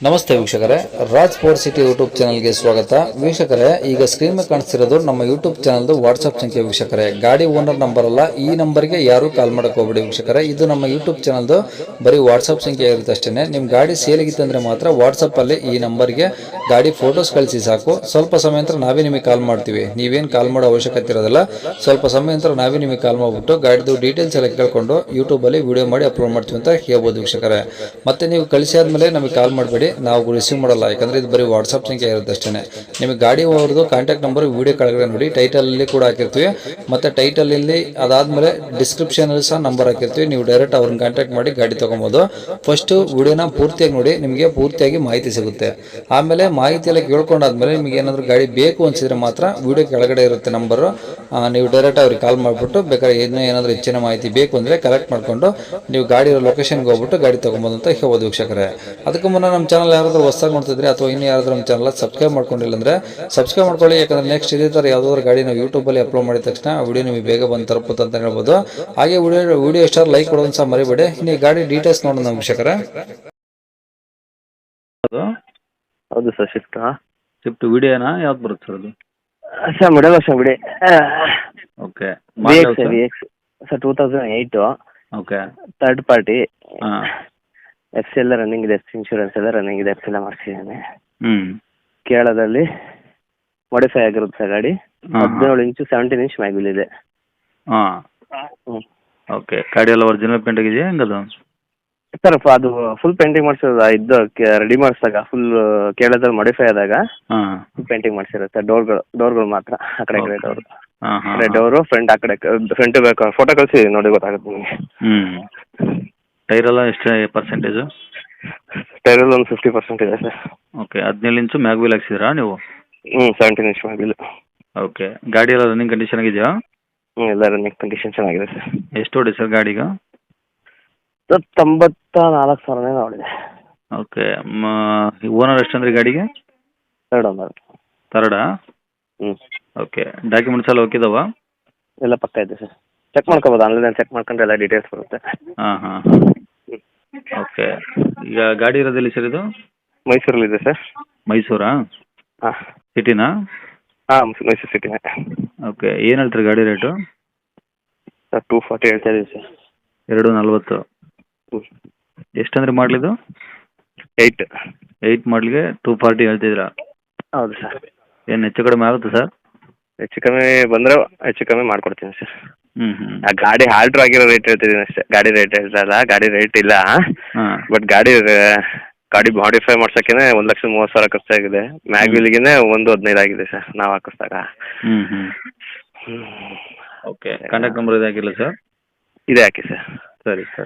ನಮಸ್ತೆ ವೀಕ್ಷಕರೇ, Raj sports city YouTube ಚಾನಲ್ಗೆ ಸ್ವಾಗತ. ವೀಕ್ಷಕರೇ, ಈಗ ಸ್ಕ್ರೀನ್ ಮೇಲೆ ಕಾಣಿಸ್ತಿರೋದು ನಮ್ಮ ಯೂಟ್ಯೂಬ್ ಚಾನಲ್ದು ವಾಟ್ಸ್ಆಪ್ ಸಂಖ್ಯೆ. ವೀಕ್ಷಕರೇ, ಗಾಡಿ ಓನರ್ ನಂಬರ್ ಅಲ್ಲ, ಈ ನಂಬರ್ಗೆ ಯಾರು ಕಾಲ್ ಮಾಡಕ್ಕೆ ಹೋಗ್ಬೇಡಿ ವೀಕ್ಷಕರೇ. ಇದು ನಮ್ಮ ಯೂಟ್ಯೂಬ್ ಚಾನಲ್ದು ಬರೀ ವಾಟ್ಸ್ಆಪ್ ಸಂಖ್ಯೆ ಇರುತ್ತೆ ಅಷ್ಟೇ. ನಿಮ್ಮ ಗಾಡಿ ಸೇಲಿಗಿತ್ತಂದ್ರೆ ಮಾತ್ರ ವಾಟ್ಸಪ್ಪಲ್ಲಿ ಈ ನಂಬರ್ಗೆ ಗಾಡಿ ಫೋಟೋಸ್ ಕಳಿಸಿ ಸಾಕು. ಸ್ವಲ್ಪ ಸಮಯ ನಂತರ ನಾವೇ ನಿಮಗೆ ಕಾಲ್ ಮಾಡ್ತೀವಿ. ನೀವೇನು ಕಾಲ್ ಮಾಡೋ ಅವಶ್ಯಕತೆ ಇರೋದಿಲ್ಲ. ಸ್ವಲ್ಪ ಸಮಯ ನಂತರ ನಾವೇ ನಿಮಗೆ ಕಾಲ್ ಮಾಡಿಬಿಟ್ಟು ಗಾಡಿದು ಡೀಟೇಲ್ಸ್ ಎಲ್ಲ ಕೇಳ್ಕೊಂಡು ಯೂಟ್ಯೂಬಲ್ಲಿ ವಿಡಿಯೋ ಮಾಡಿ ಅಪ್ಲೋಡ್ ಮಾಡ್ತೀವಿ ಅಂತ ಹೇಳ್ಬೋದು ವೀಕ್ಷಕರೇ. ಮತ್ತೆ ನೀವು ಕಳಿಸಿ ಆದಮೇಲೆ ನಮಗೆ ಕಾಲ್ ಮಾಡಬೇಡಿ, ನಾವು ರಿಸೀವ್ ಮಾಡಲ್ಲ. ಯಾಕಂದ್ರೆ ಇದು ಬರೀ ವಾಟ್ಸ್ಆಪ್ ಸಂಖ್ಯೆ ಇರುತ್ತೆ ಅಷ್ಟೇ. ನಿಮಗೆ ಗಾಡಿ ಅವ್ರದ್ದು ಕಾಂಟ್ಯಾಕ್ಟ್ ನಂಬರ್ ವಿಡಿಯೋ ಕೆಳಗಡೆ ನೋಡಿ, ಟೈಟಲ್ ಅಲ್ಲಿ ಕೂಡ ಹಾಕಿರ್ತೀವಿ. ಮತ್ತೆ ಟೈಟಲ್ ಇಲ್ಲಿ ಅದಾದ್ಮೇಲೆ ಡಿಸ್ಕ್ರಿಪ್ಷನ್ ಅಲ್ಲಿ ಸಹ ನಂಬರ್ ಹಾಕಿರ್ತೀವಿ. ನೀವು ಡೈರೆಕ್ಟ್ ಅವ್ರನ್ನ ಕಾಂಟ್ಯಾಕ್ಟ್ ಮಾಡಿ ಗಾಡಿ ತಗೊಬೋದು. ಫಸ್ಟ್ ವಿಡಿಯೋನ ಪೂರ್ತಿಯಾಗಿ ನೋಡಿ, ನಿಮಗೆ ಪೂರ್ತಿಯಾಗಿ ಮಾಹಿತಿ ಸಿಗುತ್ತೆ. ಆಮೇಲೆ ಮಾಹಿತಿ ಎಲ್ಲ ಕೇಳ್ಕೊಂಡಾದ್ಮೇಲೆ ನಿಮಗೆ ಏನಾದರೂ ಗಾಡಿ ಬೇಕು ಅನ್ಸಿದ್ರೆ ಮಾತ್ರ ವಿಡಿಯೋ ಕೆಳಗಡೆ ಇರುತ್ತೆ ನಂಬರು, ನೀವು ಡೈರೆಕ್ಟ್ ಅವ್ರಿಗೆ ಕಾಲ್ ಮಾಡಿಬಿಟ್ಟು ಬೇಕಾದ್ರೆ ಏನಾದರೂ ಹೆಚ್ಚಿನ ಮಾಹಿತಿ ಬೇಕು ಅಂದ್ರೆ ಕಲೆಕ್ಟ್ ಮಾಡ್ಕೊಂಡು ನೀವು ಗಾಡಿ ಲೊಕೇಶನ್ಗೆ ಹೋಗ್ಬಿಟ್ಟು ಗಾಡಿ ತಗೊಬೋದು ಅಂತ ಹೇಳ್ಬೋದು ವೀಕ್ಷಕರೇ. ಅದಕ್ಕೂ ಮುನ್ನ ನಮ್ಮ ಚಾನಲ್ ಯಾರಾದರೂ ಹೊಸದಾಗಿ ನೋಡ್ತಿದ್ರೆ ಅಥವಾ ಇನ್ನು ಯಾರಾದರೂ ನಮ್ಮ ಚಾನಲ್ ಸಬ್ಸ್ಕ್ರೈಬ್ ಮಾಡ್ಕೊಂಡಿಲ್ಲ ಅಂದ್ರೆ ಸಬ್ಸ್ಕ್ರೈಬ್ ಮಾಡ್ಕೊಳ್ಳಿ. ಯಾಕಂದ್ರೆ ನೆಕ್ಸ್ಟ್ ಇದೇ ಥರ ಯಾವುದಾದ್ರು ಗಾಡಿ ನಾವು ಯೂಟ್ಯೂಬಲ್ಲಿ ಅಪ್ಲೋಡ್ ಮಾಡಿದ ತಕ್ಷಣ ಆ ವಿಡಿಯೋ ನಿಮಗೆ ಬೇಗ ಬಂದು ತಲುಪುತ್ತೆ ಅಂತ ಹೇಳ್ಬೋದು. ಹಾಗೆ ವಿಡಿಯೋ ಎಷ್ಟಾದ್ರು ಲೈಕ್ ಕೊಡೋದು ಸಹ ಮರಿಬೇಡಿ. ಇನ್ನು ಈ ಗಾಡಿ ಡೀಟೇಲ್ಸ್ ನೋಡೋಣ ವೀಕ್ಷಕರೇ. ಹೌದು ಸರ್, ಶಿಫ್ಟ್ ವಿಡಿಯೋನಾ ಯಾವ್ದು ಬರುತ್ತೆ ಸರ್ ಅದು? ಸರ್ ಮಿಡಲ್ ವರ್ಷನ್ ಬಿಡಿ. Okay, VX sir 2008. Okay, third party. ಹಾಂ, ಎಫ್ ಸಿ ಎಲ್ಲ ರನ್ನಿಂಗ್ ಇದೆ, ಎಫ್ ಇನ್ಶೂರೆನ್ಸ್ ಎಲ್ಲ ರನ್ನಿಂಗ್ ಇದೆ, ಎಫ್ ಎಲ್ಲ ಮಾಡಿಸಿದ್ದೇನೆ. ಹ್ಞೂ, ಕೇರಳದಲ್ಲಿ ಮಾಡಿಫೈ ಆಗಿರುತ್ತೆ ಸರ್ ಗಾಡಿ. ಹಾಂ, 17 ಇಂಚು 17 ಇಂಚ್ ಮ್ಯಾಗ್ವಿಲ್ ಇದೆ. ಹಾಂ, ಹ್ಞೂ ಓಕೆ. ಗಾಡಿ ಎಲ್ಲ ಒರಿಜಿನಲ್ ಪೇಂಟ್ ಆಗಿದೆಯಾ ಹೆಂಗದು? ಸರ್ ಅದು ಫುಲ್ ಪೇಂಟಿಂಗ್ ಮಾಡಿಸೋದು ಇದ್ದು ರೆಡಿ ಮಾಡಿಸಿದಾಗ, ಫುಲ್ ಕೇರಳದಲ್ಲಿ ಮಾಡಿಫೈ ಆದಾಗ ಹಾಂ, ಫುಲ್ ಪೇಂಟಿಂಗ್ ಮಾಡಿಸಿರುತ್ತೆ. ಡೋರ್ಗಳು ಮಾತ್ರ ಆ ಕಡೆ ಈ ಕಡೆ ಡೋರು, ಹಾಂ, ಆ ಕಡೆ ಡೋರು, ಫ್ರಂಟ್ ಆ ಕಡೆ ಫ್ರಂಟ್ ಬೇಕು. ಫೋಟೋ ಕಳಿಸಿ ನೋಡಿ ಗೊತ್ತಾಗುತ್ತೆ ನಿಮಗೆ. ಹ್ಞೂ. ಟೈರ್ ಎಲ್ಲ ಎಷ್ಟು ಪರ್ಸೆಂಟೇಜು? ಟೈರಲ್ಲಿ ಒಂದು 50% ಇದೆ ಸರ್. ಓಕೆ, 17 ಇಂಚು ಮ್ಯಾಗ್ವಿಲ್ ಹಾಕ್ಸಿದ್ರಾ ನೀವು? 17 ಇಂಚ್ ಮ್ಯಾಗ್ವಿಲ್. ಓಕೆ. ಗಾಡಿ ಎಲ್ಲ ರನ್ನಿಂಗ್ ಕಂಡೀಷನ್ ಆಗಿದೆಯಾ? ಎಲ್ಲ ರನ್ನಿಂಗ್ ಕಂಡೀಷನ್ ಚೆನ್ನಾಗಿದೆ ಸರ್. ಎಷ್ಟು ಹೊಡಿ ಸರ್ ಗಾಡಿಗ? ಸರ್ 94,000 ನೋಡಿದೆ. ಓಕೆ. ಓನರ್ ಎಷ್ಟಂದ್ರೆ ಗಾಡಿಗೆ? Third owner. ಥರ್ಡಾ? ಹ್ಞೂ. ಓಕೆ. ಡಾಕ್ಯುಮೆಂಟ್ಸ್ ಎಲ್ಲ ಓಕೆ ಇದಾವಾ? ಎಲ್ಲ ಪಕ್ಕ ಇದೆ ಸರ್. ಚೆಕ್ ಮಾಡ್ಕೋಬೋದು, ಆನ್ಲೈನಲ್ಲಿ ಚೆಕ್ ಮಾಡ್ಕೊಂಡ್ರೆ ಎಲ್ಲ ಡೀಟೇಲ್ಸ್ ಬರುತ್ತೆ. ಹಾಂ, ಹಾಂ, ಓಕೆ. ಈಗ ಗಾಡಿ ಇರೋದೆಲ್ಲಿ ಸರ್ ಇದು? ಮೈಸೂರಲ್ಲಿದೆ ಸರ್. ಮೈಸೂರಾ? ಹಾಂ. ಸಿಟಿನಾ? ಹಾಂ, ಮೈಸೂರು ಸಿಟಿನೇ. ಓಕೆ. ಏನು ಹೇಳ್ತೀರಿ ಗಾಡಿ ರೇಟು? ಸರ್ 240 ಹೇಳ್ತಾ ಇದೀವಿ ಸರ್. 240. ಹ್ಞೂ. ಎಷ್ಟಂದ್ರೆ ಮಾಡಲಿದು? 8 ಮಾಡಲಿಗೆ 240 ಹೇಳ್ತಿದ್ದೀರಾ? ಹೌದು ಸರ್. ಏನು ಹೆಚ್ಚು ಕಡಿಮೆ ಆಗುತ್ತೆ ಸರ್? ಹೆಚ್ಚು ಕಮ್ಮಿ ಬಂದರೆ ಹೆಚ್ಚು ಕಮ್ಮಿ ಮಾಡಿಕೊಡ್ತೀನಿ ಸರ್. ಹ್ಞೂ, ಹ್ಞೂ. ಆ ಗಾಡಿ ಆಲ್ಟ್ರ್ ಆಗಿರೋ ರೇಟ್ ಹೇಳ್ತಿದ್ದೀನಿ ಅಷ್ಟೇ. ಗಾಡಿ ರೇಟ್ ಹೇಳ್ತಾಯಿಲ್ಲ, ಗಾಡಿ ರೇಟ್ ಇಲ್ಲ. ಹಾಂ. ಬಟ್ ಗಾಡಿ ಮಾಡಿಫೈ ಮಾಡ್ಸೋಕ್ಕೇ 1,30,000 ಖರ್ಚಾಗಿದೆ. ಮ್ಯಾಗ್ವಿಲ್ಗೆ 1,15,000 ಆಗಿದೆ ಸರ್ ನಾವು ಹಾಕಿಸ್ದಾಗ. ಹ್ಞೂ, ಹ್ಞೂ. ಓಕೆ. ಕಾಂಟ್ಯಾಕ್ಟ್ ನಂಬರ್ ಇದು ಹಾಕಿಲ್ಲ ಸರ್? ಇದೇ ಹಾಕಿ ಸರ್. ಸರಿ ಸರ್.